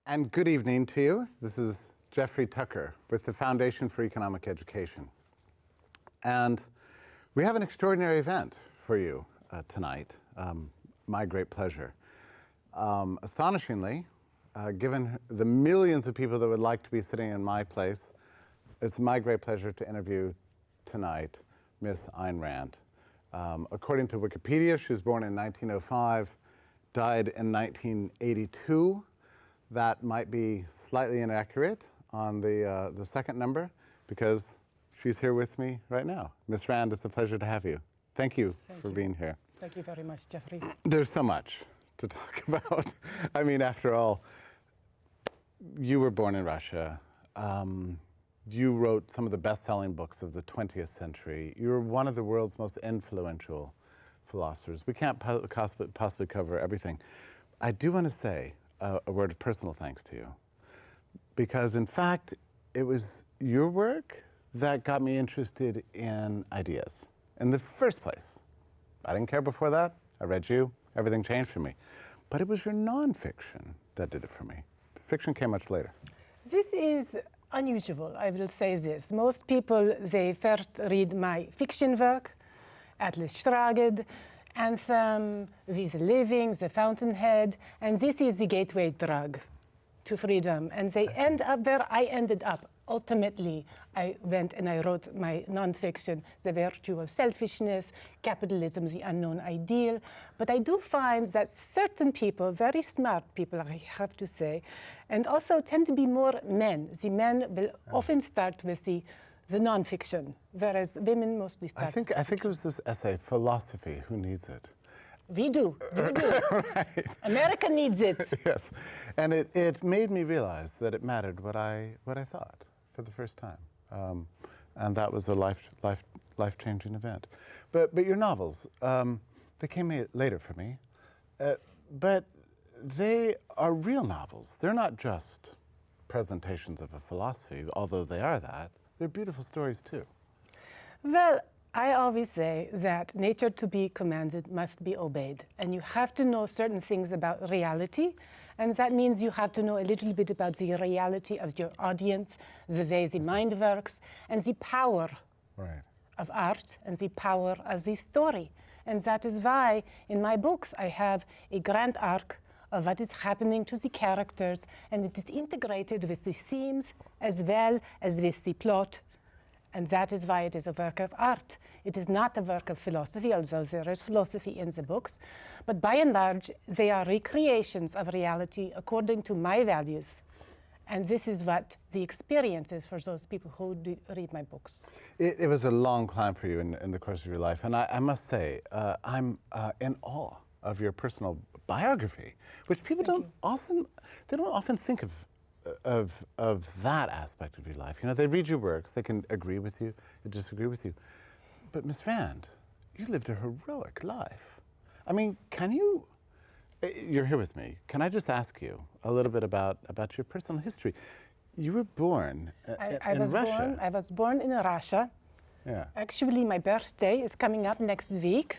And good evening to you. This is Jeffrey Tucker with the Foundation for Economic Education. And we have an extraordinary event for you tonight, my great pleasure. Astonishingly, given the millions of people that would like to be sitting in my place, it's my great pleasure to interview tonight Miss Ayn Rand. According to Wikipedia, she was born in 1905, died in 1982. That might be slightly inaccurate on the second number because she's here with me right now. Miss Rand, it's a pleasure to have you. Thank you for being here. Thank you very much, Jeffrey. There's so much to talk about. I mean, after all, you were born in Russia. You wrote some of the best-selling books of the 20th century. You're one of the world's most influential philosophers. We can't possibly cover everything. I do want to say a word of personal thanks to you, because in fact, it was your work that got me interested in ideas in the first place. I didn't care before that. I read you. Everything changed for me. But it was your nonfiction that did it for me. The fiction came much later. This is unusual, I will say this. Most people, they first read my fiction work, Atlas Shrugged, Anthem, With Living, The Fountainhead, and this is the gateway drug to freedom. And they end up where I ended up. Ultimately, I went and I wrote my nonfiction, The Virtue of Selfishness, Capitalism, the Unknown Ideal. But I do find that certain people, very smart people, I have to say, and also tend to be more men. The men will often start with the nonfiction, whereas women mostly start. I think it was this essay, Philosophy, Who Needs It? We do. Right. America needs it. Yes, and it made me realize that it mattered what I thought for the first time, and that was a life-changing event. But your novels, they came later for me, but they are real novels. They're not just presentations of a philosophy, although they are that. They're beautiful stories too. Well, I always say that nature to be commanded must be obeyed. And you have to know certain things about reality. And that means you have to know a little bit about the reality of your audience, the way the mind works, and the power of art and the power of the story. And that is why in my books I have a grand arc of what is happening to the characters, and it is integrated with the themes as well as with the plot. And that is why it is a work of art. It is not a work of philosophy, although there is philosophy in the books. But by and large, they are recreations of reality according to my values. And this is what the experience is for those people who read my books. It was a long climb for you in the course of your life. And I must say, I'm in awe of your personal biography, which people don't often think of that aspect of your life. You know, they read your works, they can agree with you, they disagree with you. But Miss Rand, you lived a heroic life. I mean, you're here with me. Can I just ask you a little bit about your personal history? You were born in Russia. I was born in Russia. Yeah. Actually, my birthday is coming up next week,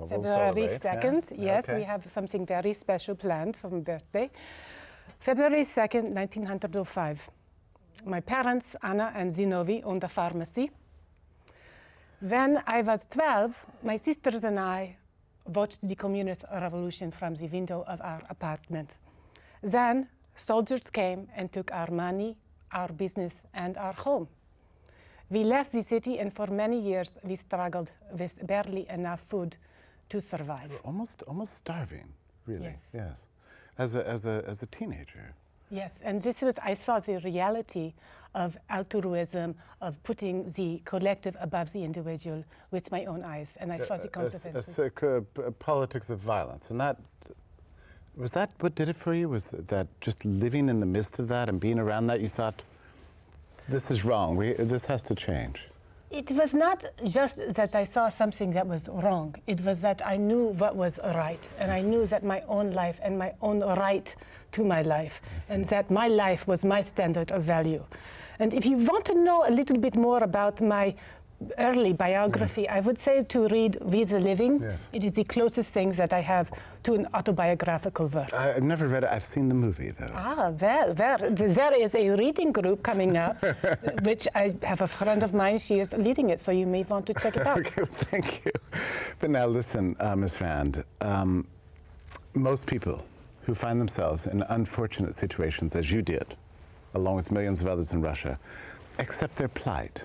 February 2nd. Yeah. Yes, okay. We have something very special planned for my birthday. February 2nd, 1905. My parents, Anna and Zinovi, owned a pharmacy. When I was 12, my sisters and I watched the communist revolution from the window of our apartment. Then soldiers came and took our money, our business, and our home. We left the city, and for many years we struggled with barely enough food to survive. Almost starving, really. Yes. Yes. As a teenager. Yes, and I saw the reality of altruism, of putting the collective above the individual with my own eyes, and I saw the consequences. Politics of violence, and was that what did it for you? Was that just living in the midst of that and being around that, you thought, this is wrong, this has to change? It was not just that I saw something that was wrong. It was that I knew what was right, and I knew that my own life and my own right to my life, and that my life was my standard of value. And if you want to know a little bit more about my early biography, I would say to read We the Living. Yes. It is the closest thing that I have to an autobiographical work. I've never read it. I've seen the movie, though. Well, there is a reading group coming up, which I have a friend of mine, she is leading it, so you may want to check it out. Okay, well, thank you. But now listen, Ms. Rand, most people who find themselves in unfortunate situations, as you did, along with millions of others in Russia, accept their plight.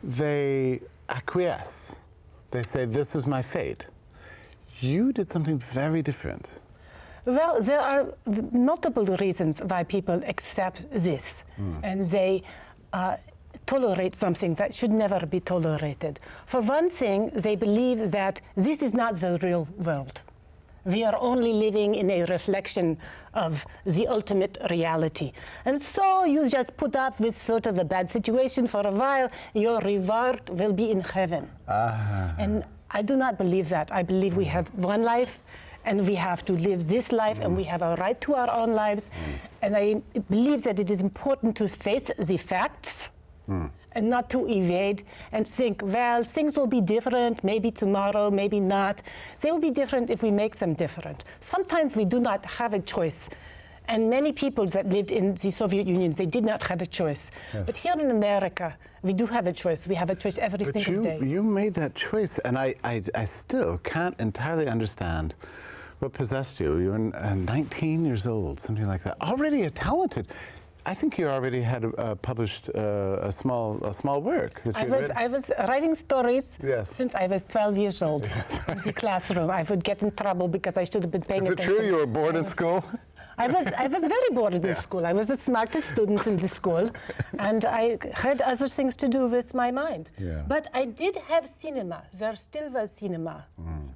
They acquiesce. They say, this is my fate. You did something very different. Well, there are multiple reasons why people accept this, and they tolerate something that should never be tolerated. For one thing, they believe that this is not the real world. We are only living in a reflection of the ultimate reality. And so you just put up with sort of a bad situation for a while, your reward will be in heaven. And I do not believe that. I believe we have one life, and we have to live this life, and we have a right to our own lives. And I believe that it is important to face the facts, and not to evade and think, well, things will be different, maybe tomorrow, maybe not. They will be different if we make them different. Sometimes we do not have a choice. And many people that lived in the Soviet Union, they did not have a choice. Yes. But here in America, we do have a choice. We have a choice every single day. You made that choice, and I still can't entirely understand what possessed you. You were 19 years old, something like that. Already a talented. I think you already had published a small work that you read. I was writing stories Yes. since I was 12 years old in the classroom. I would get in trouble because I should have been paying Is it attention. true you were bored at school? I was very bored in school. I was the smartest student in the school, and I had other things to do with my mind. Yeah. But I did have cinema. There still was cinema,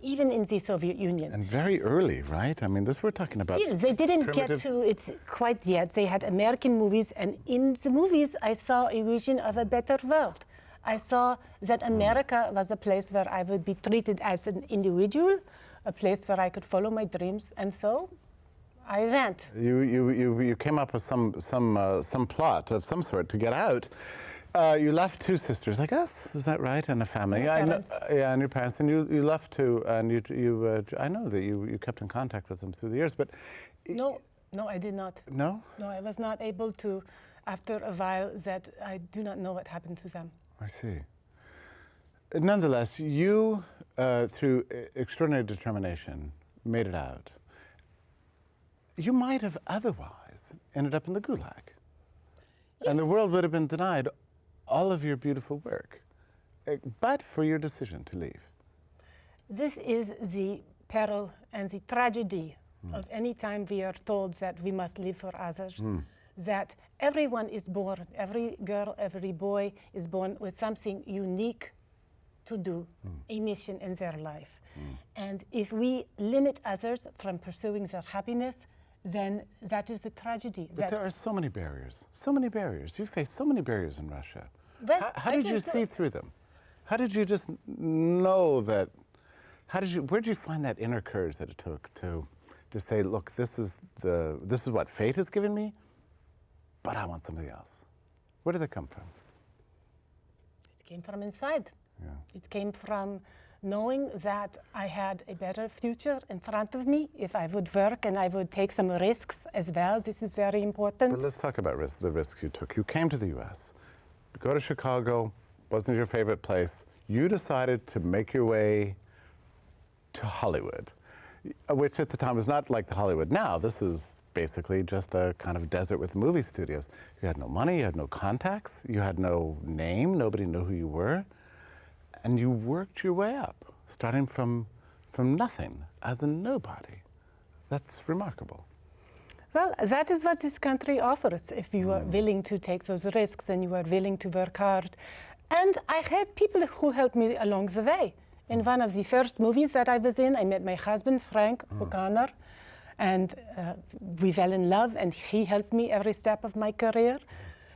even in the Soviet Union. And very early, right? I mean, this we're talking about. Still, they didn't primitive- get to it quite yet. They had American movies, and in the movies, I saw a vision of a better world. I saw that America was a place where I would be treated as an individual, a place where I could follow my dreams, and so I went. You came up with some plot of some sort to get out. You left two sisters, I guess. Is that right? And a family. My parents. Yeah, and your parents. And you left two, and I know that you kept in contact with them through the years, but No, I did not. no. No, I was not able to. After a while, that I do not know what happened to them. I see. Nonetheless, you, through extraordinary determination, made it out. You might have otherwise ended up in the Gulag. And the world would have been denied all of your beautiful work, but for your decision to leave. This is the peril and the tragedy of any time we are told that we must live for others, that everyone is born, every girl, every boy is born with something unique to do, a mission in their life. And if we limit others from pursuing their happiness, then that is the tragedy. But there are so many barriers, so many barriers. You face so many barriers in Russia. But How I did you think see through them? How did you just know that? Where did you find that inner courage that it took to say, look, this is what fate has given me, but I want something else? Where did that come from? It came from inside. Yeah. It came from knowing that I had a better future in front of me if I would work and I would take some risks as well. This is very important. But let's talk about the risks you took. You came to the U.S., go to Chicago, wasn't your favorite place. You decided to make your way to Hollywood, which at the time was not like the Hollywood now. This is basically just a kind of desert with movie studios. You had no money, you had no contacts, you had no name, nobody knew who you were. And you worked your way up, starting from nothing, as a nobody. That's remarkable. Well, that is what this country offers. If you are willing to take those risks and you are willing to work hard. And I had people who helped me along the way. In one of the first movies that I was in, I met my husband, Frank O'Connor, and we fell in love, and he helped me every step of my career.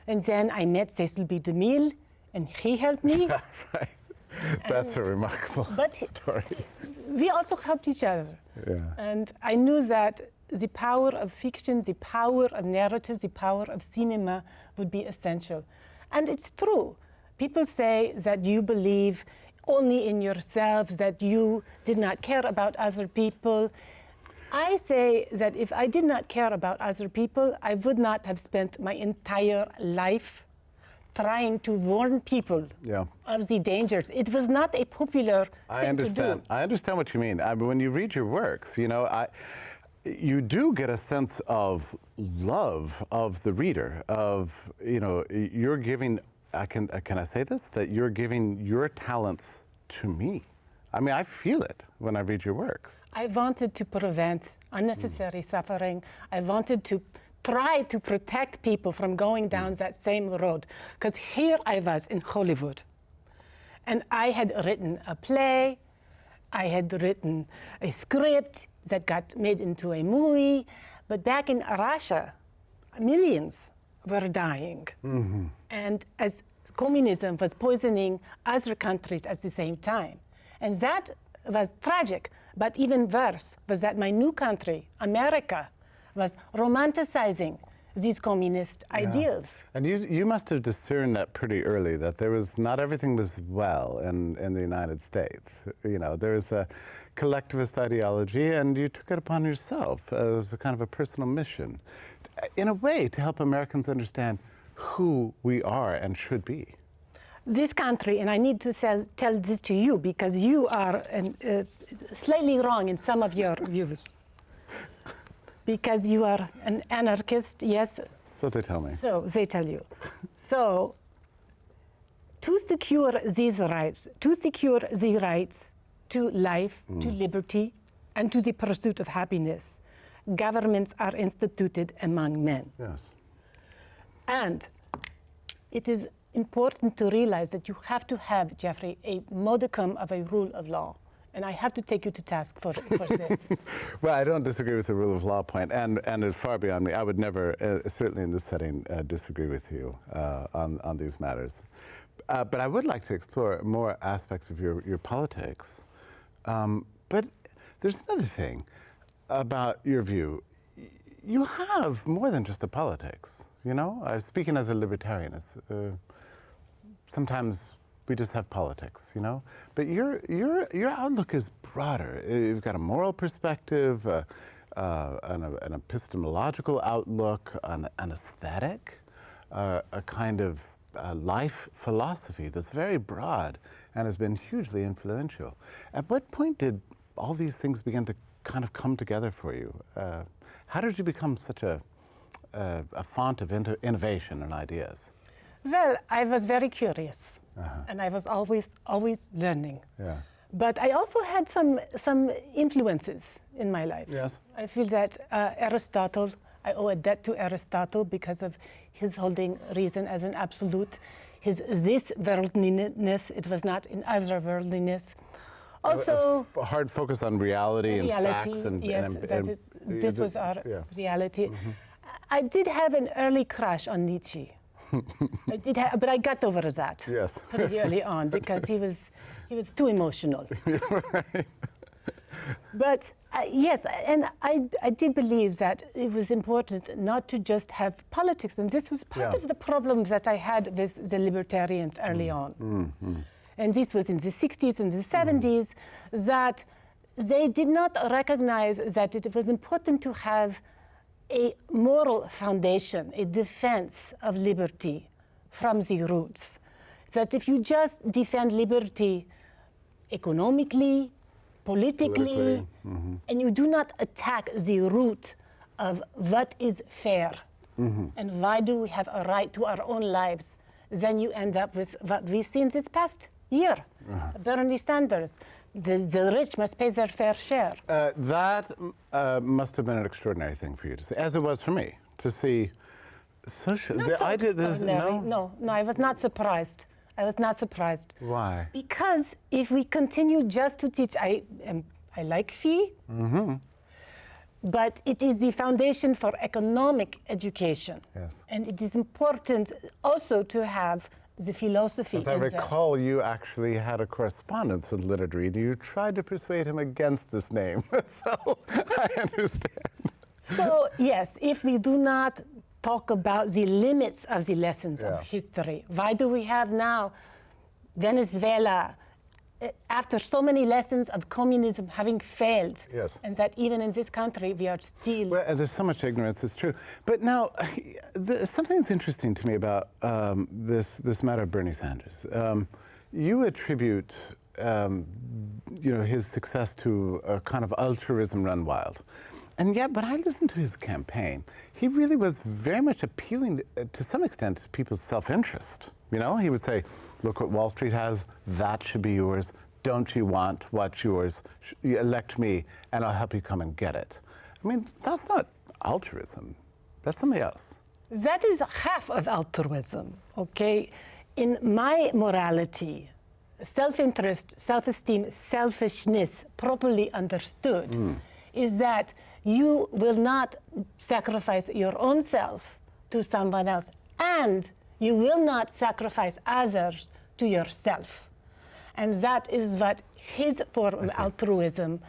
And then I met Cecil B. DeMille, and he helped me. Right. That's a remarkable story. We also helped each other. Yeah. And I knew that the power of fiction, the power of narrative, the power of cinema would be essential. And it's true. People say that you believe only in yourself, that you did not care about other people. I say that if I did not care about other people, I would not have spent my entire life trying to warn people of the dangers. It was not a popular thing to do. I understand what you mean. I mean, when you read your works, you know, you do get a sense of love of the reader, of, you know, you're giving, can I say this? That you're giving your talents to me. I mean, I feel it when I read your works. I wanted to prevent unnecessary suffering. I wanted to try to protect people from going down that same road. Because here I was in Hollywood, and I had written a play, I had written a script that got made into a movie, but back in Russia, millions were dying. And as communism was poisoning other countries at the same time. And that was tragic, but even worse was that my new country, America, was romanticizing these communist ideals. And you must have discerned that pretty early, that there was, not everything was well in the United States. You know, there was a collectivist ideology, and you took it upon yourself as a kind of a personal mission, in a way, to help Americans understand who we are and should be. This country, and I need to tell this to you because you are slightly wrong in some of your views. Because you are an anarchist, yes? So they tell me. So they tell you. So to secure these rights, to secure the rights to life, to liberty, and to the pursuit of happiness, governments are instituted among men. Yes. And it is important to realize that you have to have, Jeffrey, a modicum of a rule of law. And I have to take you to task for this. Well, I don't disagree with the rule of law point, and it's far beyond me. I would never, certainly in this setting, disagree with you on these matters. But I would like to explore more aspects of your politics. But there's another thing about your view. You have more than just a politics, you know? Speaking as a libertarian, sometimes we just have politics, you know? But your outlook is broader. You've got a moral perspective, an epistemological outlook, an aesthetic, a kind of life philosophy that's very broad and has been hugely influential. At what point did all these things begin to kind of come together for you? How did you become such a font of innovation and ideas? Well, I was very curious, and I was always learning. Yeah. But I also had some influences in my life. Yes. I feel that Aristotle, I owe a debt to Aristotle because of his holding reason as an absolute, his this worldliness, it was not in other worldliness. Also, a hard focus on reality and facts and this was our reality. I did have an early crush on Nietzsche. But I got over that pretty early on because he was too emotional. Right. But yes, and I did believe that it was important not to just have politics, and this was part of the problem that I had with the libertarians early on. And this was in the 60s and the 70s, that they did not recognize that it was important to have a moral foundation, a defense of liberty from the roots. That if you just defend liberty economically, politically, and you do not attack the root of what is fair and why do we have a right to our own lives, then you end up with what we've seen this past year. Bernie Sanders, the rich must pay their fair share. That must have been an extraordinary thing for you to see, as it was for me, to see social. No, I was not surprised. I was not surprised. Why? Because if we continue just to teach, I like fee, but it is the foundation for economic education. Yes. And it is important also to have the philosophy. As I recall, you actually had a correspondence with Leonard Read. You tried to persuade him against this name, so I understand. So yes, if we do not talk about the limits of the lessons of history. Why do we have now Venezuela, after so many lessons of communism having failed, and that even in this country we are still... Well, there's so much ignorance, it's true. But now, something's interesting to me about this matter of Bernie Sanders. You attribute his success to a kind of altruism run wild. And yet, when I listened to his campaign, he really was very much appealing to some extent to people's self-interest. You know, he would say, look what Wall Street has, that should be yours. Don't you want what's yours? You elect me and I'll help you come and get it. I mean, that's not altruism. That's something else. That is half of altruism, okay? In my morality, self-interest, self-esteem, selfishness, properly understood, is that you will not sacrifice your own self to someone else, and you will not sacrifice others to yourself. And that is what his form of altruism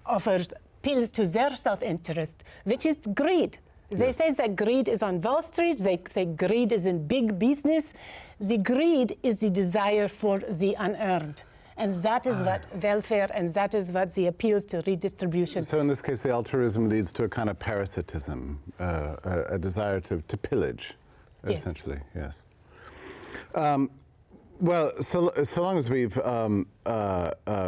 offers, appeals to their self-interest, which is greed. They say that greed is on Wall Street, they say greed is in big business. The greed is the desire for the unearned. And that is what welfare, and that is what the appeals to redistribution. So in this case, the altruism leads to a kind of parasitism, a desire to pillage, essentially, yes. Well, so long as we've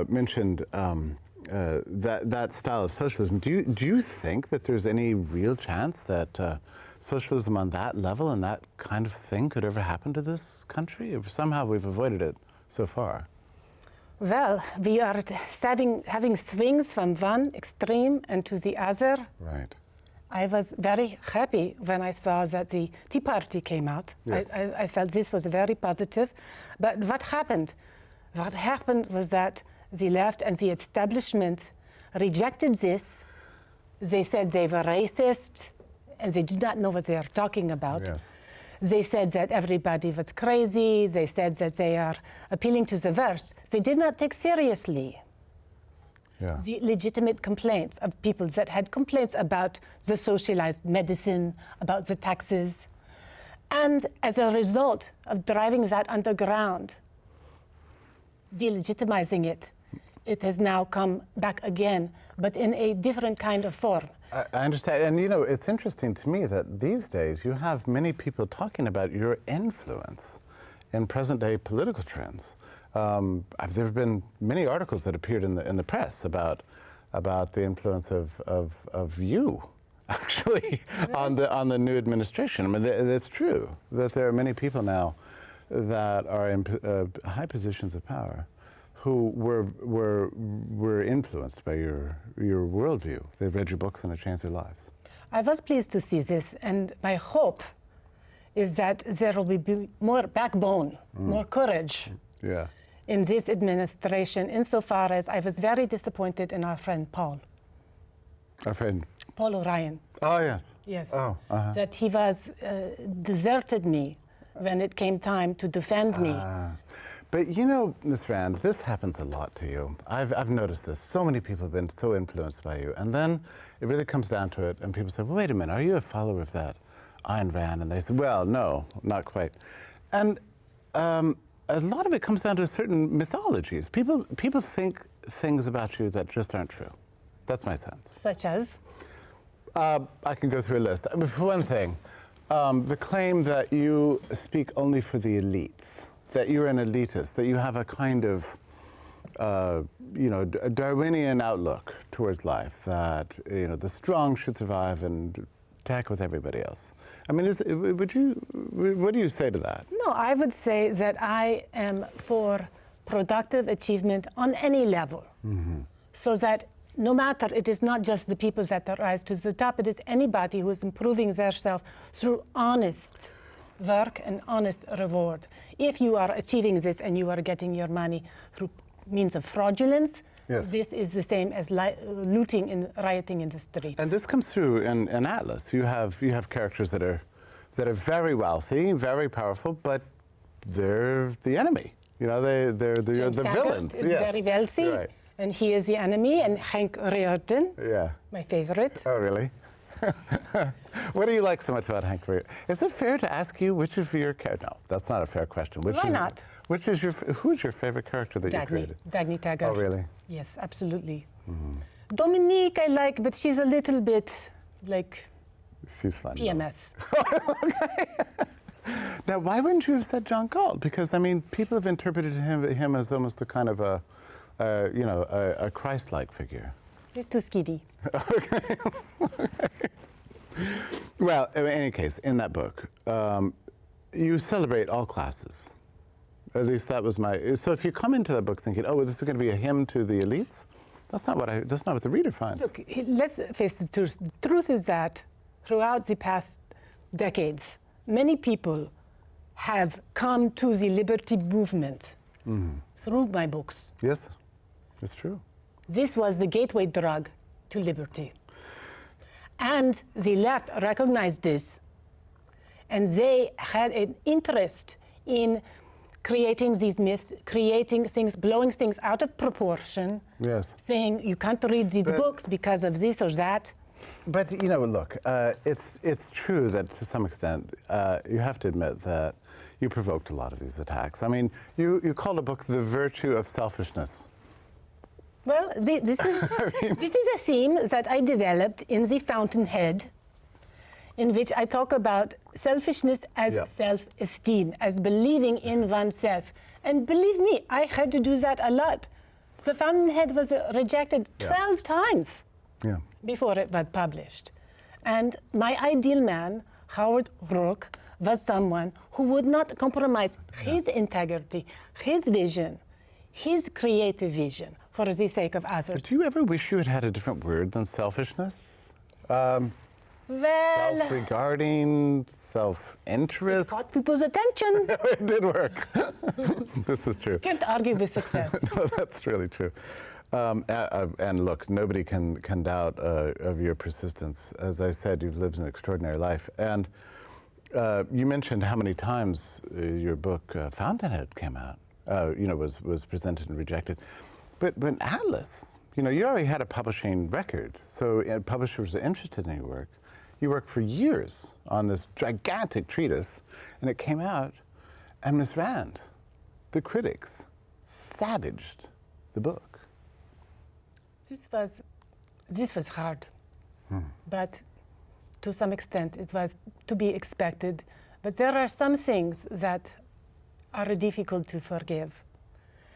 mentioned that style of socialism, do you think that there's any real chance that socialism on that level and that kind of thing could ever happen to this country? If somehow we've avoided it so far. Well, we are having swings from one extreme and to the other. Right. I was very happy when I saw that the Tea Party came out. Yes. I felt this was very positive. But what happened? What happened was that the left and the establishment rejected this. They said they were racist, and they did not know what they are talking about. Yes. They said that everybody was crazy. They said that they are appealing to the worst. They did not take seriously the legitimate complaints of people that had complaints about the socialized medicine, about the taxes. And as a result of driving that underground, delegitimizing it, it has now come back again, but in a different kind of form. I understand. And, you know, it's interesting to me that these days you have many people talking about your influence in present-day political trends. There have been many articles that appeared in the press about the influence of you, actually, on the new administration. I mean, it's true that there are many people now that are in high positions of power who were influenced by your worldview. They've read your books and it changed their lives. I was pleased to see this, and my hope is that there will be more backbone, more courage in this administration, insofar as I was very disappointed in our friend Paul. Our friend? Paul O'Ryan. Oh, yes. Yes. Oh, that he was deserted me when it came time to defend me. But you know, Ms. Rand, this happens a lot to you. I've noticed this. So many people have been so influenced by you. And then it really comes down to it, and people say, well, wait a minute, are you a follower of that Ayn Rand? And they say, well, no, not quite. And a lot of it comes down to certain mythologies. People think things about you that just aren't true. That's my sense. Such as? I can go through a list. For one thing, the claim that you speak only for the elites, that you're an elitist, that you have a kind of, a Darwinian outlook towards life, that, the strong should survive and attack with everybody else. I mean, what do you say to that? No, I would say that I am for productive achievement on any level, so that no matter, it is not just the people that rise to the top, it is anybody who is improving themselves through honest work and honest reward. If you are achieving this and you are getting your money through means of fraudulence, this is the same as looting and rioting in the streets. And this comes through in Atlas. You have characters that are very wealthy, very powerful, but they're the enemy. They're the villains. Is very wealthy, right. And he is the enemy. And Hank Riordan, my favorite. Oh, really? What do you like so much about Hank Maria? Is it fair to ask you which of your characters? No, that's not a fair question. Why not? Who's your favorite character that you created? Dagny Taggart. Oh, really? Yes, absolutely. Dominique I like, but she's a little bit like She's fun. PMS. Now, why wouldn't you have said John Galt? Because, I mean, people have interpreted him as almost a kind of a Christ-like figure. He's too skinny. Well, in any case, in that book, you celebrate all classes. At least that was my. So if you come into that book thinking, oh, well, this is going to be a hymn to the elites, that's not what the reader finds. Look, let's face the truth. The truth is that throughout the past decades, many people have come to the liberty movement through my books. Yes, it's true. This was the gateway drug to liberty. And the left recognized this, and they had an interest in creating these myths, creating things, blowing things out of proportion, Yes. saying you can't read these books because of this or that. But, look, it's true that to some extent, you have to admit that you provoked a lot of these attacks. I mean, you called a book The Virtue of Selfishness. Well, this is a theme that I developed in the Fountainhead, in which I talk about selfishness as self-esteem, as believing in oneself. And believe me, I had to do that a lot. The Fountainhead was rejected 12 times before it was published. And my ideal man, Howard Rourke, was someone who would not compromise his integrity, his vision, his creative vision for the sake of others. Do you ever wish you had had a different word than selfishness? Well, Self-regarding, self-interest. it caught people's attention. It did work. This is true. Can't argue with success. No, that's really true. And look, nobody can doubt of your persistence. As I said, you've lived an extraordinary life. And you mentioned how many times your book Fountainhead came out. Was presented and rejected. But when Atlas, you already had a publishing record, so publishers are interested in your work. You worked for years on this gigantic treatise, and it came out, and Ms. Rand, the critics, savaged the book. This was hard, but to some extent it was to be expected. But there are some things that are difficult to forgive.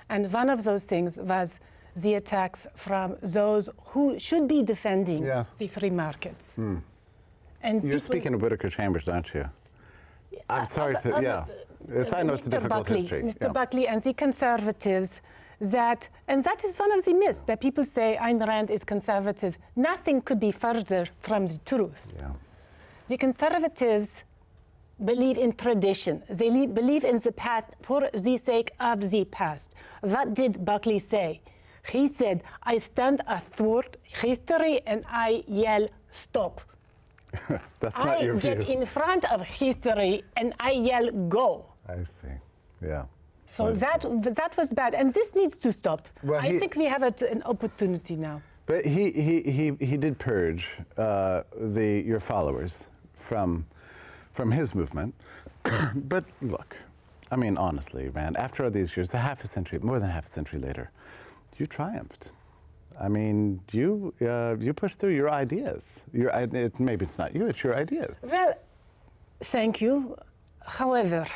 And one of those things was the attacks from those who should be defending the free markets. And you're speaking of Whittaker Chambers, aren't you? I'm sorry to, I know it's a difficult history. Mr. Buckley and the conservatives and that is one of the myths, that people say Ayn Rand is conservative. Nothing could be further from the truth. Yeah. The conservatives believe in tradition. They believe in the past for the sake of the past. What did Buckley say? He said, I stand athwart history and I yell, stop. That's not your view. I get in front of history and I yell, go. I see, yeah. So that was bad, and this needs to stop. Well, I think we have an opportunity now. But he did purge your followers from his movement. But look, I mean, honestly, Rand, after all these years, more than half a century later, you triumphed. I mean, you pushed through your ideas. Maybe it's not you, it's your ideas. Well, thank you. However,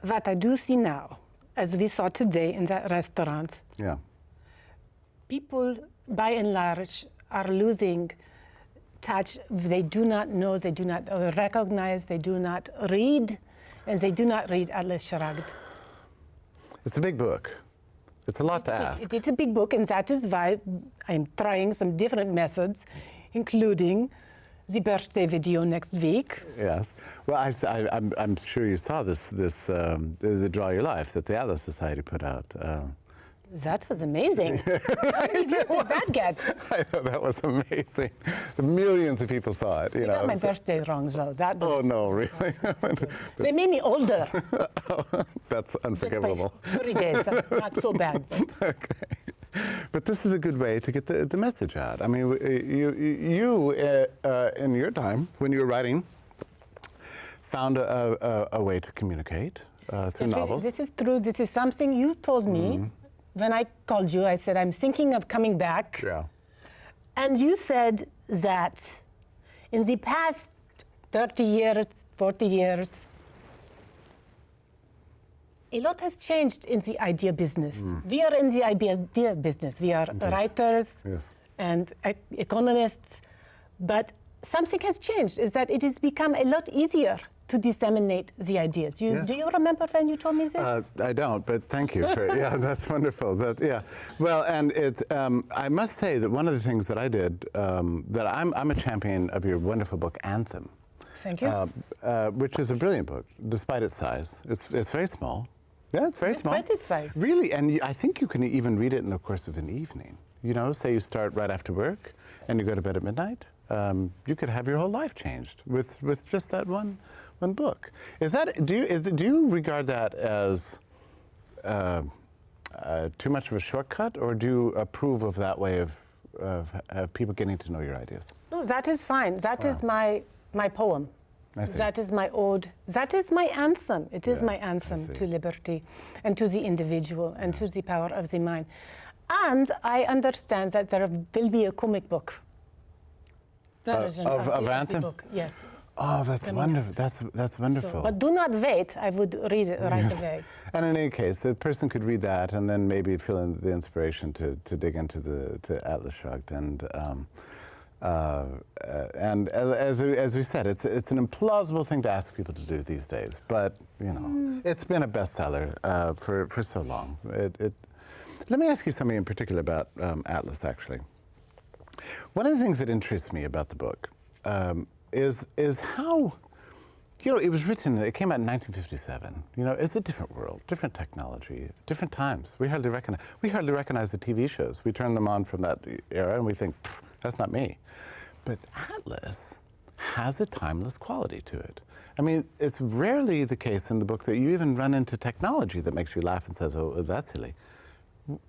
what I do see now, as we saw today in that restaurant, people, by and large, are losing touch. They do not know, they do not recognize, they do not read, and they do not read Atlas Shrugged. It's a big book. It's a lot to ask. It's a big book, and that is why I'm trying some different methods, including the birthday video next week. Yes. Well, I'm sure you saw the Draw Your Life that the Atlas Society put out. That was amazing. How many views did that get? I know, that was amazing. Millions of people saw it. You got my birthday wrong, though. That was, oh, no, really? They made me older. That's unforgivable. Just by 3 days. Not so bad. Okay. But this is a good way to get the message out. I mean, you in your time, when you were writing, found a way to communicate through novels. This is true. This is something you told me when I called you. I said, I'm thinking of coming back. Yeah. And you said that in the past 30 years, 40 years, a lot has changed in the idea business. We are in the idea business. We are writers and economists, but something has changed, is that it has become a lot easier to disseminate the ideas. Do you remember when you told me this? I don't, but thank you for, yeah, that's wonderful. Well, and it's, I must say that one of the things that I did, that I'm a champion of your wonderful book, Anthem. Thank you. Which is a brilliant book, despite its size. It's very small. Yeah, it's very small. Despite its size. Really, and I think you can even read it in the course of an evening. You know, say you start right after work and you go to bed at midnight. You could have your whole life changed with just that one book. Is that, do you regard that as too much of a shortcut, or do you approve of that way of people getting to know your ideas? No, that is fine. That is my poem. I see. That is my ode. That is my anthem. It is my anthem to liberty and to the individual and to the power of the mind. And I understand that there will be a comic book version of the Anthem? book. Yes. Oh, that's wonderful. That's wonderful. So, but do not wait. I would read it right away. And in any case, a person could read that and then maybe feel the inspiration to dig into the Atlas Shrugged. And as we said, it's an implausible thing to ask people to do these days. But you know, it's been a bestseller for so long. Let me ask you something in particular about Atlas. Actually, one of the things that interests me about the book is how, you know, it was written. It came out in 1957. You know, it's a different world, different technology, different times. We hardly recognize the TV shows. We turn them on from that era, and we think, that's not me. But Atlas has a timeless quality to it. I mean, it's rarely the case in the book that you even run into technology that makes you laugh and says, oh, that's silly.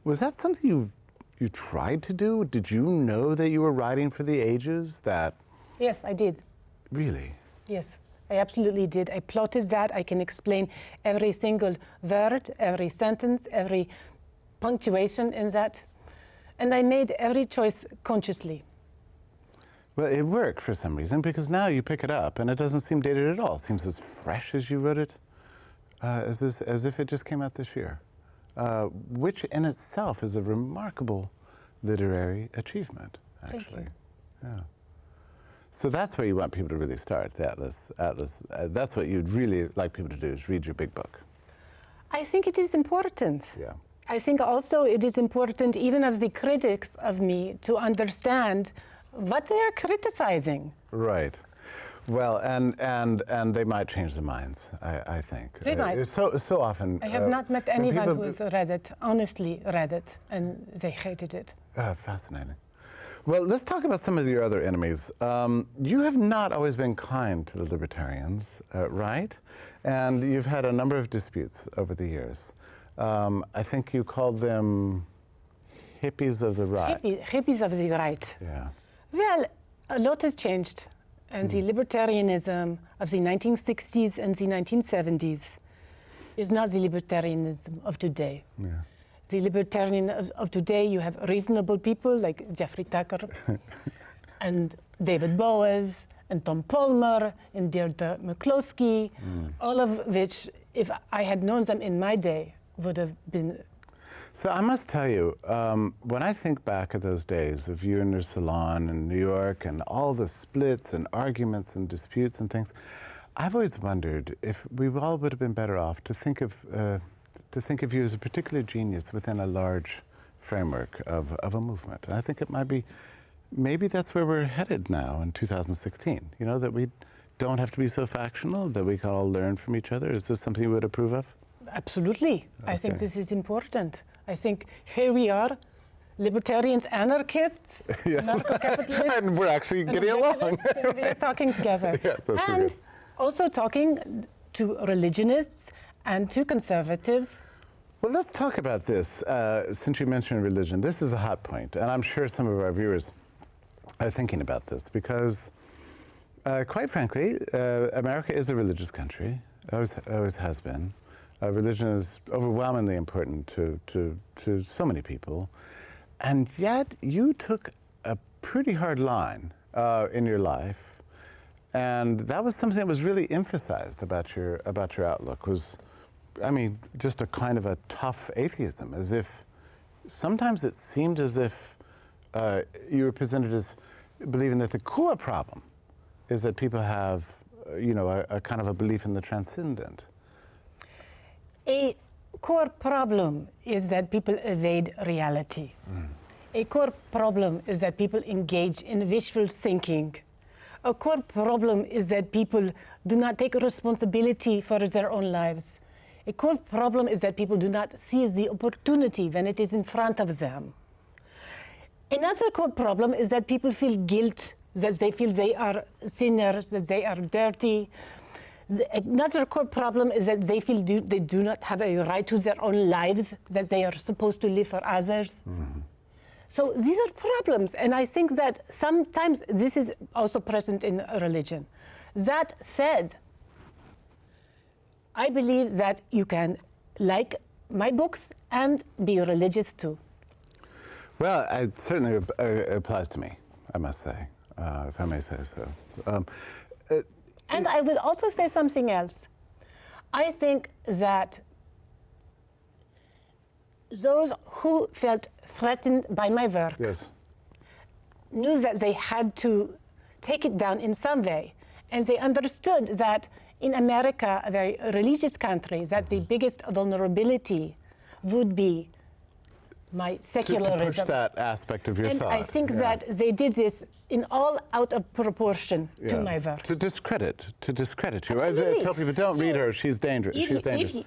Was that something you tried to do? Did you know that you were writing for the ages? That? Yes, I did. Really? Yes, I absolutely did. I plotted that. I can explain every single word, every sentence, every punctuation in that. And I made every choice consciously. Well, it worked for some reason, because now you pick it up and it doesn't seem dated at all. It seems as fresh as you wrote it, as if it just came out this year, which in itself is a remarkable literary achievement, actually. Thank you. Yeah. So that's where you want people to really start, the Atlas. That's what you'd really like people to do, is read your big book. I think it is important. Yeah. I think also it is important, even of the critics of me, to understand what they are criticizing. Right. Well, and they might change their minds, I think. They might. So often. I have not met anyone who has read it, honestly read it, and they hated it. Fascinating. Well, let's talk about some of your other enemies. You have not always been kind to the libertarians, right? And you've had a number of disputes over the years. I think you called them hippies of the right. Hippies of the right. Yeah. Well, a lot has changed. And the libertarianism of the 1960s and the 1970s is not the libertarianism of today. Yeah. The libertarian of today, you have reasonable people like Jeffrey Tucker and David Boaz and Tom Palmer and Deirdre McCloskey, all of which, if I had known them in my day, would have been. So I must tell you, when I think back at those days of you in your salon in New York and all the splits and arguments and disputes and things, I've always wondered if we all would have been better off to think of you as a particular genius within a large framework of a movement. And I think it might be, maybe that's where we're headed now in 2016. You know, that we don't have to be so factional, that we can all learn from each other. Is this something you would approve of? Absolutely. Okay. I think this is important. I think here we are, libertarians, anarchists, anarcho-capitalists. And we're actually getting along. And we're talking together. Yes, that's and good. Also talking to religionists and to conservatives Well, let's talk about this. Since you mentioned religion, this is a hot point, and I'm sure some of our viewers are thinking about this because, quite frankly, America is a religious country. Always has been. Religion is overwhelmingly important to so many people, and yet you took a pretty hard line in your life, and that was something that was really emphasized about your outlook. Was, I mean, just a kind of a tough atheism, as if sometimes it seemed as if you were presented as believing that the core problem is that people have, a kind of a belief in the transcendent. A core problem is that people evade reality. A core problem is that people engage in wishful thinking. A core problem is that people do not take responsibility for their own lives. A core problem is that people do not seize the opportunity when it is in front of them. Another core problem is that people feel guilt, that they feel they are sinners, that they are dirty. Another core problem is that they feel they do not have a right to their own lives, that they are supposed to live for others. So these are problems, and I think that sometimes this is also present in religion. That said, I believe that you can like my books and be religious too. Well, it certainly applies to me, I must say, if I may say so. And I will also say something else. I think that those who felt threatened by my work knew that they had to take it down in some way. And they understood that in America, a very religious country, that the biggest vulnerability would be my secularism. To push that aspect of your and thought. I think that they did this in all out of proportion to my work. To discredit you. Absolutely. I tell people, don't read her, she's dangerous.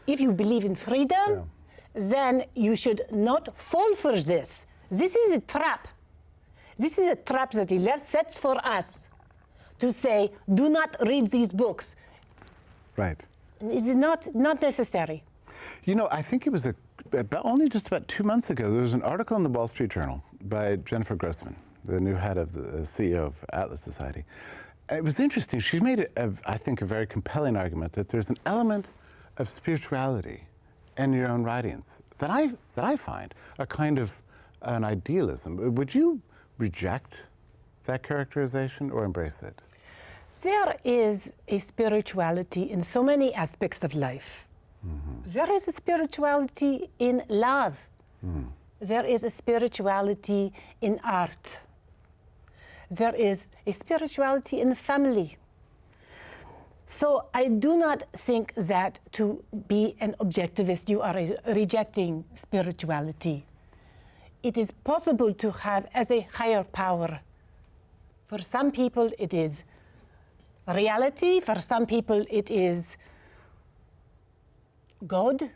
If you believe in freedom, then you should not fall for this. This is a trap. This is a trap that the left sets for us to say, do not read these books. Right. This is not necessary. You know, I think it was only just about 2 months ago, there was an article in the Wall Street Journal by Jennifer Grossman, the new head of the CEO of Atlas Society. And it was interesting. She made, I think, a very compelling argument that there's an element of spirituality in your own writings that I find a kind of an idealism. Would you reject that characterization or embrace it? There is a spirituality in so many aspects of life. There is a spirituality in love. There is a spirituality in art. There is a spirituality in family. So I do not think that to be an objectivist, you are rejecting spirituality. It is possible to have as a higher power. For some people, it is reality. For some people, it is God.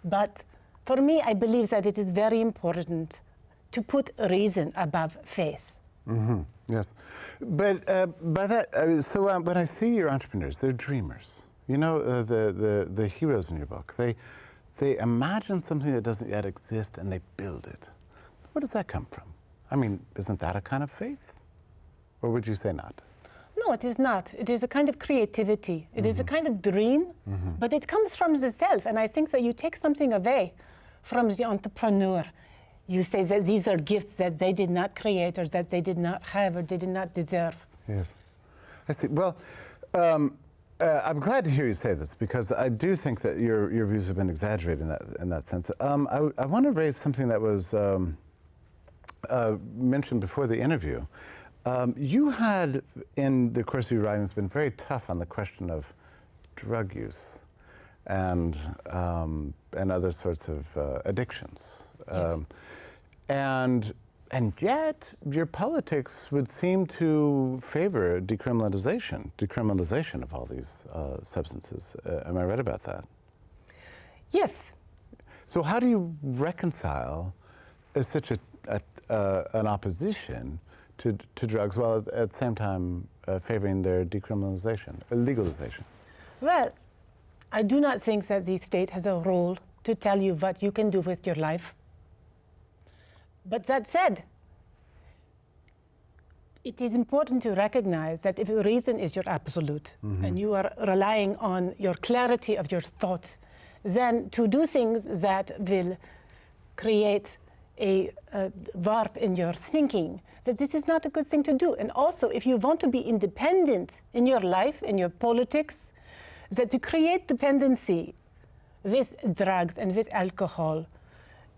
But for me, I believe that it is very important to put reason above faith. Yes, but by that, so when I see your entrepreneurs, they're dreamers. You know, the heroes in your book, they imagine something that doesn't yet exist and they build it. Where does that come from? I mean, isn't that a kind of faith? Or would you say not? No, it is not. It is a kind of creativity. It is a kind of dream, but it comes from the self. And I think that you take something away from the entrepreneur. You say that these are gifts that they did not create or that they did not have or they did not deserve. Yes, I see. Well, I'm glad to hear you say this because I do think that your views have been exaggerated in that sense. I want to raise something that was mentioned before the interview. You had, in the course of your writings, been very tough on the question of drug use and other sorts of addictions. Yes. And yet, your politics would seem to favor decriminalization of all these substances. Am I right about that? Yes. So how do you reconcile such an opposition to drugs while at the same time favoring their decriminalization, legalization? Well, I do not think that the state has a role to tell you what you can do with your life. But that said, it is important to recognize that if reason is your absolute and you are relying on your clarity of your thoughts, then to do things that will create a warp in your thinking, that this is not a good thing to do. And also, if you want to be independent in your life, in your politics, that to create dependency with drugs and with alcohol,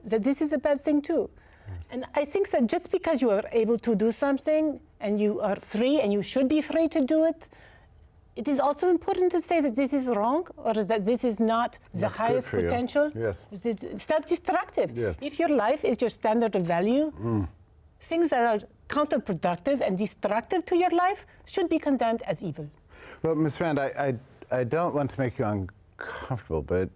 that this is a bad thing too. And I think that just because you are able to do something and you are free and you should be free to do it, it is also important to say that this is wrong or that this is not the highest potential. Yes. It's self-destructive. Yes. If your life is your standard of value, things that are counterproductive and destructive to your life should be condemned as evil. Well, Ms. Rand, I don't want to make you uncomfortable, but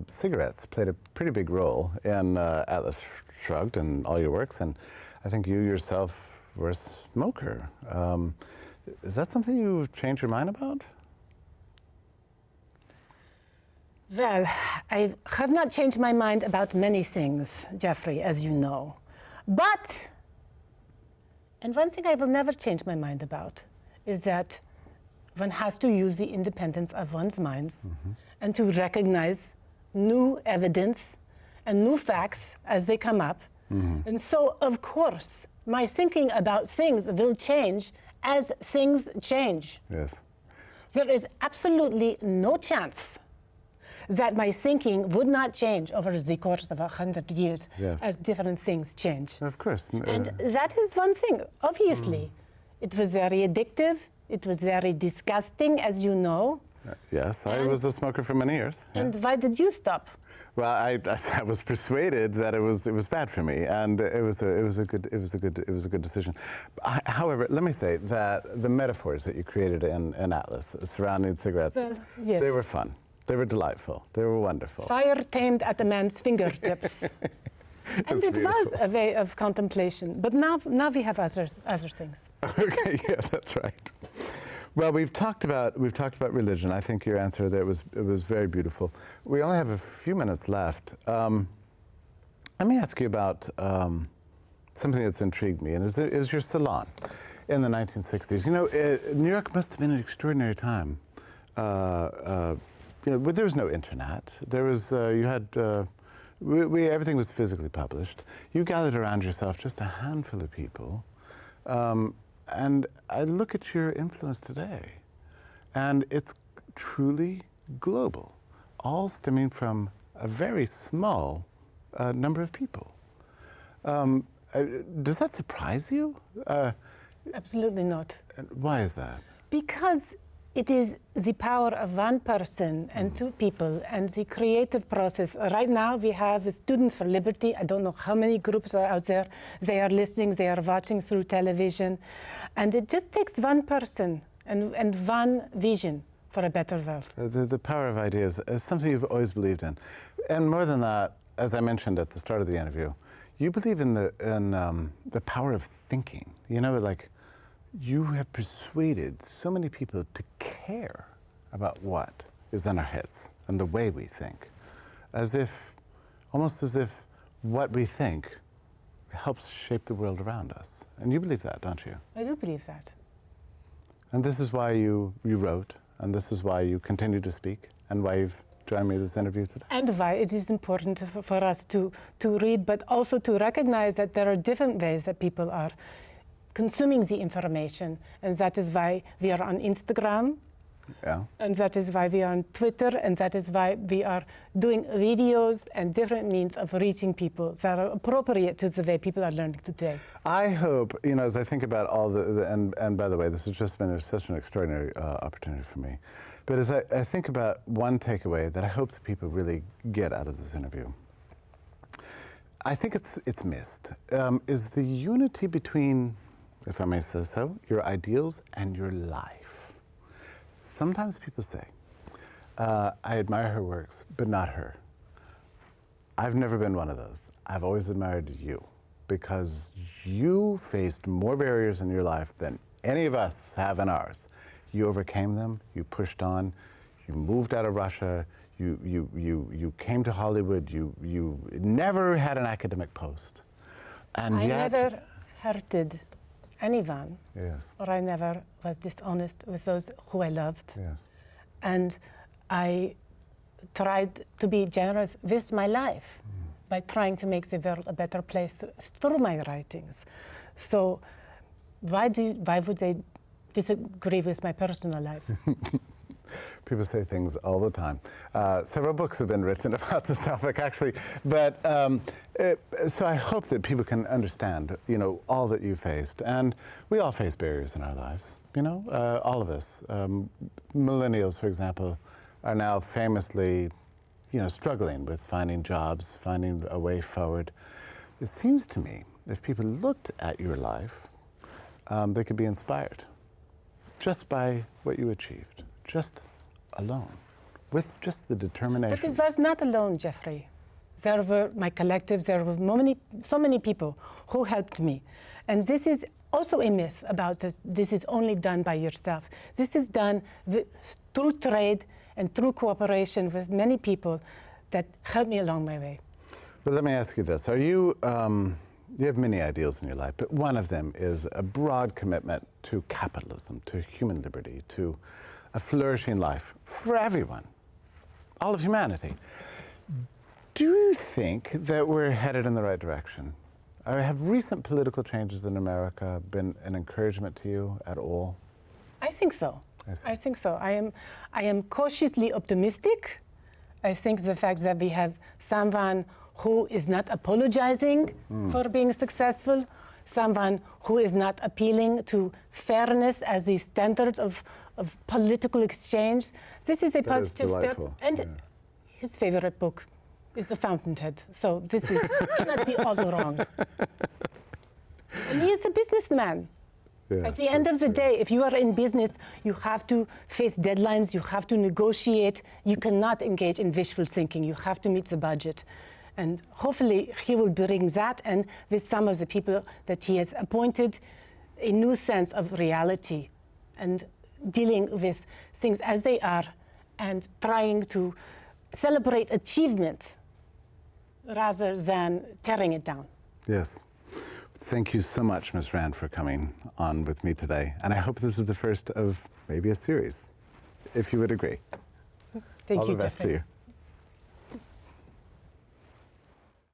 cigarettes played a pretty big role in Atlas Shrugged and all your works, and I think you yourself were a smoker. Is that something you've changed your mind about? Well, I have not changed my mind about many things, Jeffrey, as you know. But, and one thing I will never change my mind about is that one has to use the independence of one's mind and to recognize new evidence and new facts as they come up. And so, of course, my thinking about things will change as things change. Yes. There is absolutely no chance that my thinking would not change over the course of 100 years as different things change. Of course. And that is one thing. Obviously, it was very addictive. It was very disgusting, as you know. Yes, I was a smoker for many years. And why did you stop? Well, I was persuaded that it was bad for me, and it was a good decision. However, let me say that the metaphors that you created in Atlas surrounding cigarettes, they were fun, they were delightful, they were wonderful. Fire tamed at a man's fingertips. And it was a way of contemplation. But now we have other things. Okay, yeah, that's right. Well, we've talked about religion. I think your answer there was very beautiful. We only have a few minutes left. Let me ask you about something that's intrigued me, and is your salon in the 1960s. You know, New York must have been an extraordinary time. You know, there was no internet. There was you had. Everything was physically published. You gathered around yourself just a handful of people. And I look at your influence today, and it's truly global, all stemming from a very small number of people. Does that surprise you? Absolutely not. Why is that? Because it is the power of one person and two people and the creative process. Right now we have Students for Liberty. I don't know how many groups are out there. They are listening, they are watching through television. And it just takes one person and one vision for a better world. The power of ideas is something you've always believed in. And more than that, as I mentioned at the start of the interview, you believe in the power of thinking. You know, like, you have persuaded so many people to care about what is in our heads and the way we think, almost as if what we think helps shape the world around us. And you believe that, don't you? I do believe that. And this is why you wrote, and this is why you continue to speak, and why you've joined me in this interview today. And why it is important for us to read, but also to recognize that there are different ways that people are consuming the information, and that is why we are on Instagram, and that is why we are on Twitter, and that is why we are doing videos and different means of reaching people that are appropriate to the way people are learning today. I hope, you know, as I think about all and by the way, this has just been such an extraordinary opportunity for me, but as I think about one takeaway that I hope that people really get out of this interview, I think it's missed, is the unity between, if I may say so, your ideals and your life. Sometimes people say, I admire her works, but not her. I've never been one of those. I've always admired you, because you faced more barriers in your life than any of us have in ours. You overcame them, you pushed on, you moved out of Russia, You came to Hollywood. You never had an academic post, and I yet never hurted anyone, yes, or I never was dishonest with those who I loved. yes, And I tried to be generous with my life by trying to make the world a better place through my writings. So why would they disagree with my personal life? People say things all the time. Several books have been written about this topic, actually. But so I hope that people can understand, all that you faced. And we all face barriers in our lives, all of us. Millennials, for example, are now famously, struggling with finding jobs, finding a way forward. It seems to me, if people looked at your life, they could be inspired just by what you achieved. Just alone, with just the determination. But it was not alone, Jeffrey. There were my collectives, there were so many people who helped me. And this is also a myth about this. This is only done by yourself. This is done through trade and through cooperation with many people that helped me along my way. But let me ask you this. You have many ideals in your life, but one of them is a broad commitment to capitalism, to human liberty, to a flourishing life for everyone, all of humanity. Do you think that we're headed in the right direction? Have recent political changes in America been an encouragement to you at all? I think so. I think so. I am cautiously optimistic. I think the fact that we have someone who is not apologizing for being successful, someone who is not appealing to fairness as the standard of political exchange. This is a positive step. And his favorite book is The Fountainhead. So this cannot be all wrong. And he is a businessman. Yes, at the end of the day, if you are in business, you have to face deadlines, you have to negotiate, you cannot engage in wishful thinking, you have to meet the budget. And hopefully he will bring that, and with some of the people that he has appointed, a new sense of reality and dealing with things as they are and trying to celebrate achievement rather than tearing it down. Yes. Thank you so much, Ms. Rand, for coming on with me today. And I hope this is the first of maybe a series, if you would agree. Thank you, All the best to Jeffrey. you.